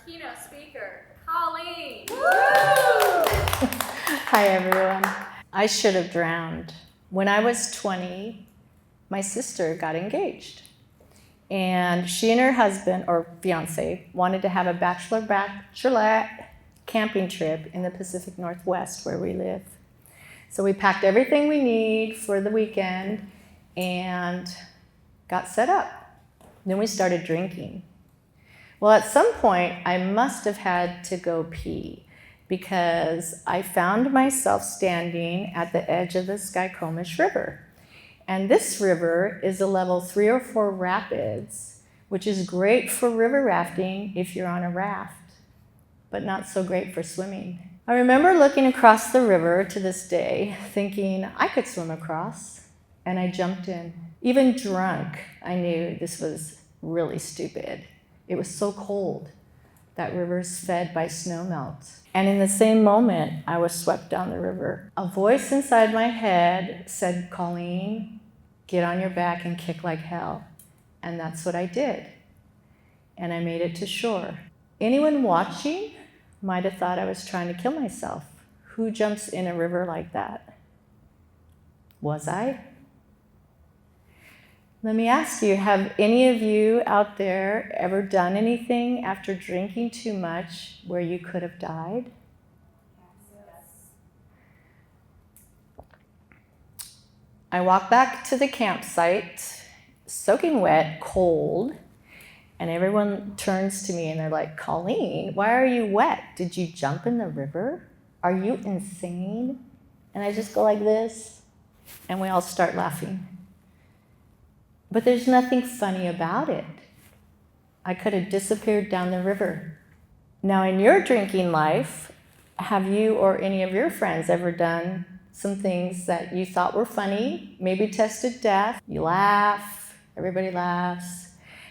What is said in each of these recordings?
keynote speaker, Colleen. Hi, everyone. I should have drowned. When I was 20, my sister got engaged. And she and her husband, or fiance, wanted to have a bachelorette camping trip in the Pacific Northwest where we live. So we packed everything we need for the weekend and got set up. Then we started drinking. Well, at some point, I must have had to go pee because I found myself standing at the edge of the Skykomish River. And this river is a level 3 or 4 rapids, which is great for river rafting if you're on a raft, but not so great for swimming. I remember looking across the river to this day, thinking I could swim across, and I jumped in. Even drunk, I knew this was really stupid. It was so cold. That river's fed by snowmelt. And in the same moment, I was swept down the river. A voice inside my head said, Colleen, get on your back and kick like hell. And that's what I did. And I made it to shore. Anyone watching might have thought I was trying to kill myself. Who jumps in a river like that? Was I? Let me ask you, have any of you out there ever done anything after drinking too much where you could have died? Yes. I walk back to the campsite, soaking wet, cold, and everyone turns to me and they're like, Colleen, why are you wet? Did you jump in the river? Are you insane? And I just go like this, and we all start laughing. But there's nothing funny about it. I could have disappeared down the river. Now, in your drinking life, have you or any of your friends ever done some things that you thought were funny, maybe tested death? You laugh, everybody laughs,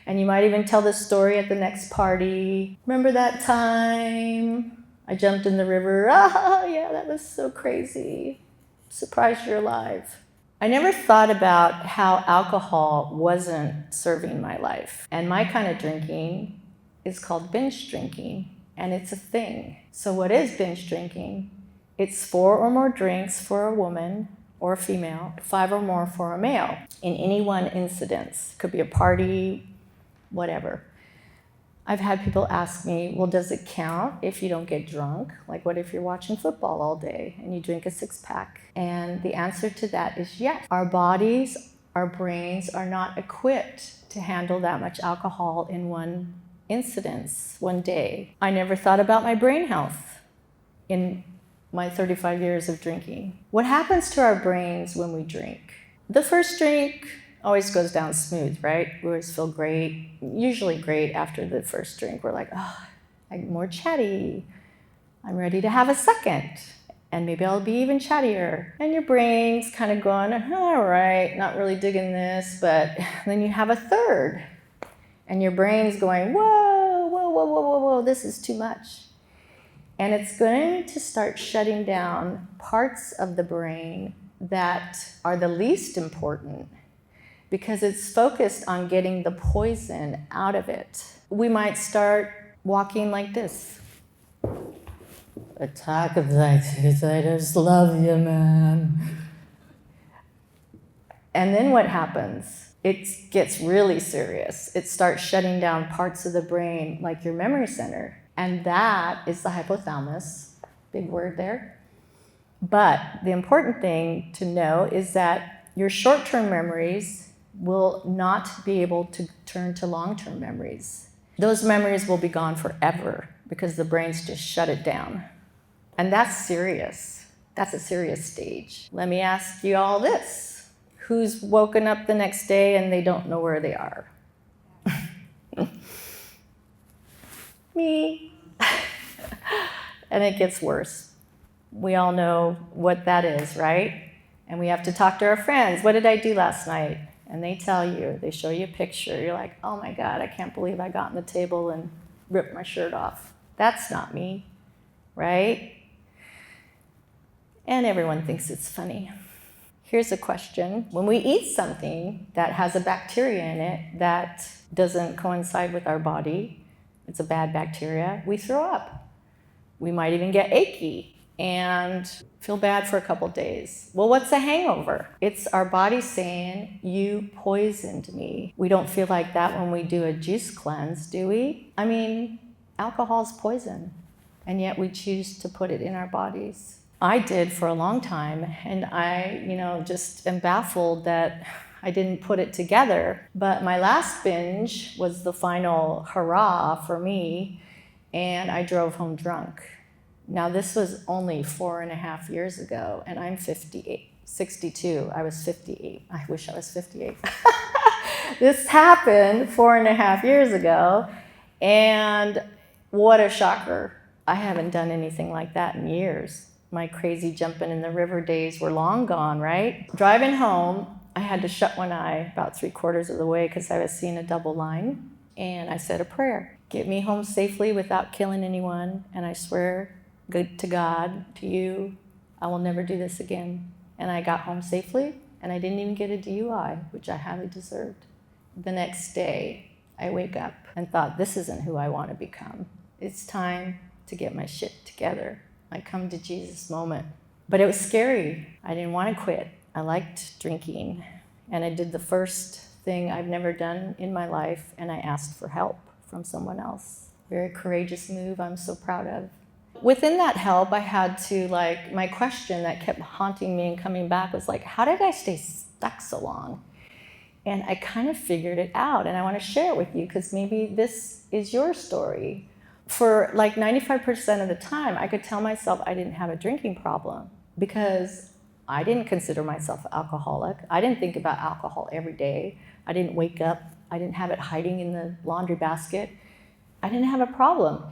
and you might even tell the story at the next party. Remember that time I jumped in the river? Oh, yeah, that was so crazy. Surprised you're alive. I never thought about how alcohol wasn't serving my life. And my kind of drinking is called binge drinking, and it's a thing. So what is binge drinking? It's 4 or more drinks for a woman or a female, 5 or more for a male in any one incidence. Could be a party, whatever. I've had people ask me, well, does it count if you don't get drunk? Like, what if you're watching football all day and you drink a 6-pack? And the answer to that is yes. Our bodies, our brains are not equipped to handle that much alcohol in one incidence, one day. I never thought about my brain health in my 35 years of drinking. What happens to our brains when we drink? The first drink always goes down smooth, right? We always feel great, usually great after the first drink. We're like, oh, I'm more chatty. I'm ready to have a second. And maybe I'll be even chattier. And your brain's kind of going, all right, not really digging this. But then you have a third. And your brain's going, whoa, whoa, whoa, whoa, whoa, whoa, this is too much. And it's going to start shutting down parts of the brain that are the least important, because it's focused on getting the poison out of it. We might start walking like this. Attack of anxiety, I just love you, man. And then what happens? It gets really serious. It starts shutting down parts of the brain, like your memory center. And that is the hypothalamus, big word there. But the important thing to know is that your short-term memories will not be able to turn to long-term memories. Those memories will be gone forever because the brain's just shut it down. And that's serious. That's a serious stage. Let me ask you all this. Who's woken up the next day and they don't know where they are? Me. And it gets worse. We all know what that is, right? And we have to talk to our friends. What did I do last night? And they tell you, they show you a picture. You're like, oh my God, I can't believe I got on the table and ripped my shirt off. That's not me, right? And everyone thinks it's funny. Here's a question. When we eat something that has a bacteria in it that doesn't coincide with our body, It's a bad bacteria. We throw up. We might even get achy and feel bad for a couple days. Well, what's a hangover? It's our body saying, you poisoned me. We don't feel like that when we do a juice cleanse, do we? I mean, alcohol's poison, and yet we choose to put it in our bodies. I did for a long time, and I, just am baffled that I didn't put it together. But my last binge was the final hurrah for me, and I drove home drunk. Now, this was only 4.5 years ago, and I'm 62. I was 58. I wish I was 58. This happened 4.5 years ago, and what a shocker. I haven't done anything like that in years. My crazy jumping in the river days were long gone, right? Driving home, I had to shut one eye about 3/4 of the way because I was seeing a double line, and I said a prayer. Get me home safely without killing anyone, and I swear good to God, to you, I will never do this again. And I got home safely, and I didn't even get a DUI, which I highly deserved. The next day, I wake up and thought, this isn't who I want to become. It's time to get my shit together. I come to Jesus moment. But it was scary. I didn't want to quit. I liked drinking, and I did the first thing I've never done in my life, and I asked for help from someone else. Very courageous move I'm so proud of. Within that help, I had to, my question that kept haunting me and coming back was how did I stay stuck so long? And I kind of figured it out, and I want to share it with you because maybe this is your story. For 95% of the time, I could tell myself I didn't have a drinking problem because I didn't consider myself alcoholic. I didn't think about alcohol every day. I didn't wake up. I didn't have it hiding in the laundry basket. I didn't have a problem.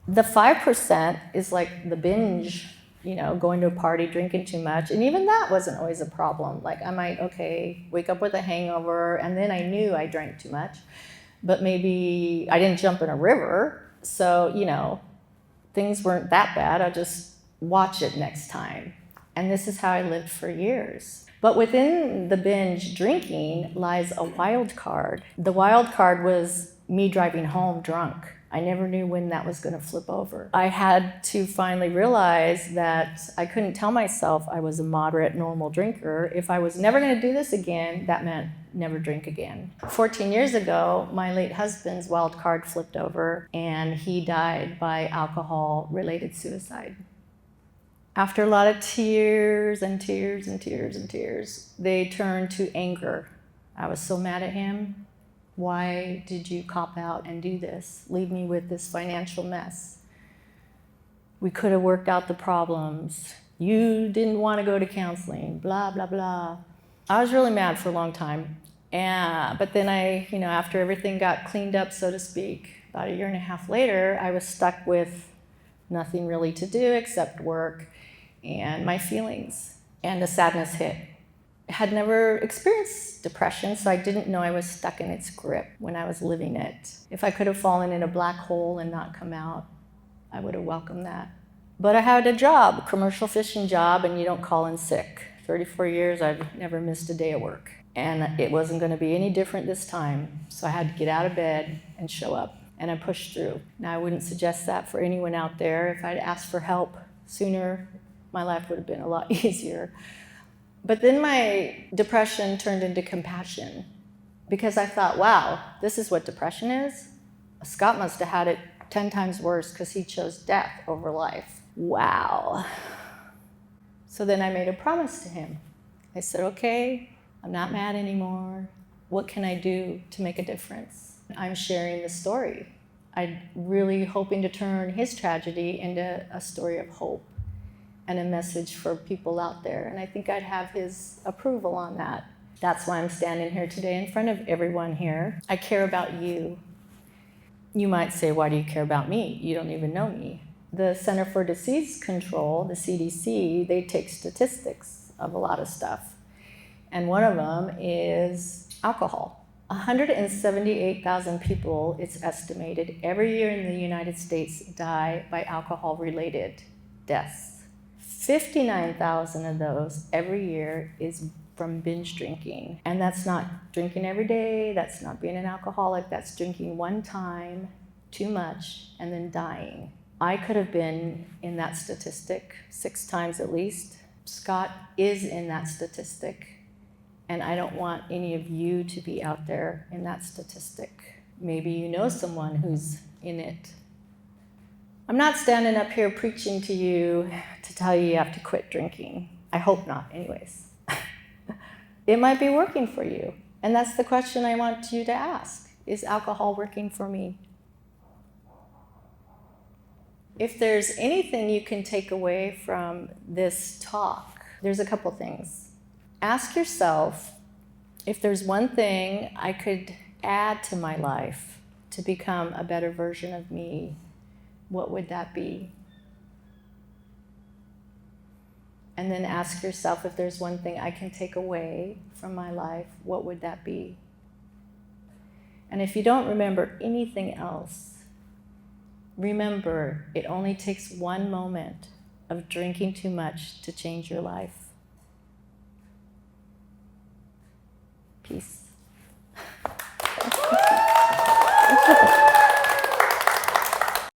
The 5% is the binge, going to a party, drinking too much. And even that wasn't always a problem. I might, wake up with a hangover, and then I knew I drank too much. But maybe I didn't jump in a river, so, things weren't that bad. I'll just watch it next time. And this is how I lived for years. But within the binge drinking lies a wild card. The wild card was me driving home drunk. I never knew when that was going to flip over. I had to finally realize that I couldn't tell myself I was a moderate, normal drinker. If I was never going to do this again, that meant never drink again. 14 years ago, my late husband's wild card flipped over, and he died by alcohol-related suicide. After a lot of tears and tears and tears and tears, they turned to anger. I was so mad at him. Why did you cop out and do this? Leave me with this financial mess. We could have worked out the problems. You didn't want to go to counseling, blah, blah, blah. I was really mad for a long time. But then after everything got cleaned up, so to speak, about 1.5 years later, I was stuck with nothing really to do except work and my feelings. And the sadness hit. I had never experienced depression, so I didn't know I was stuck in its grip when I was living it. If I could have fallen in a black hole and not come out, I would have welcomed that. But I had a job, a commercial fishing job, and you don't call in sick. 34 years, I've never missed a day of work. And it wasn't going to be any different this time, so I had to get out of bed and show up. And I pushed through. Now, I wouldn't suggest that for anyone out there. If I'd asked for help sooner, my life would have been a lot easier. But then my depression turned into compassion because I thought, wow, this is what depression is? Scott must have had it 10 times worse because he chose death over life. Wow. So then I made a promise to him. I said, okay, I'm not mad anymore. What can I do to make a difference? I'm sharing the story. I'm really hoping to turn his tragedy into a story of hope and a message for people out there. And I think I'd have his approval on that. That's why I'm standing here today in front of everyone here. I care about you. You might say, why do you care about me? You don't even know me. The Center for Disease Control, the CDC, they take statistics of a lot of stuff. And one of them is alcohol. 178,000 people, it's estimated, every year in the United States die by alcohol-related deaths. 59,000 of those every year is from binge drinking. And that's not drinking every day, that's not being an alcoholic, that's drinking one time too much, and then dying. I could have been in that statistic 6 times at least. Scott is in that statistic, and I don't want any of you to be out there in that statistic. Maybe you know someone who's in it. I'm not standing up here preaching to you to tell you you have to quit drinking. I hope not, anyways. It might be working for you, and that's the question I want you to ask. Is alcohol working for me? If there's anything you can take away from this talk, there's a couple things. Ask yourself if there's one thing I could add to my life to become a better version of me, what would that be? And then ask yourself if there's one thing I can take away from my life, what would that be? And if you don't remember anything else, remember, it only takes one moment of drinking too much to change your life. Peace.